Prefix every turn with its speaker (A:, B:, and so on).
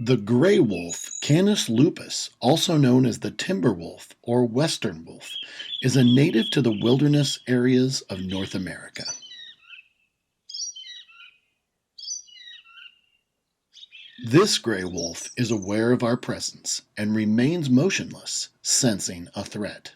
A: The gray wolf, Canis lupus, also known as the timber wolf or western wolf, is a native to the wilderness areas of North America. This gray wolf is aware of our presence and remains motionless, sensing a threat.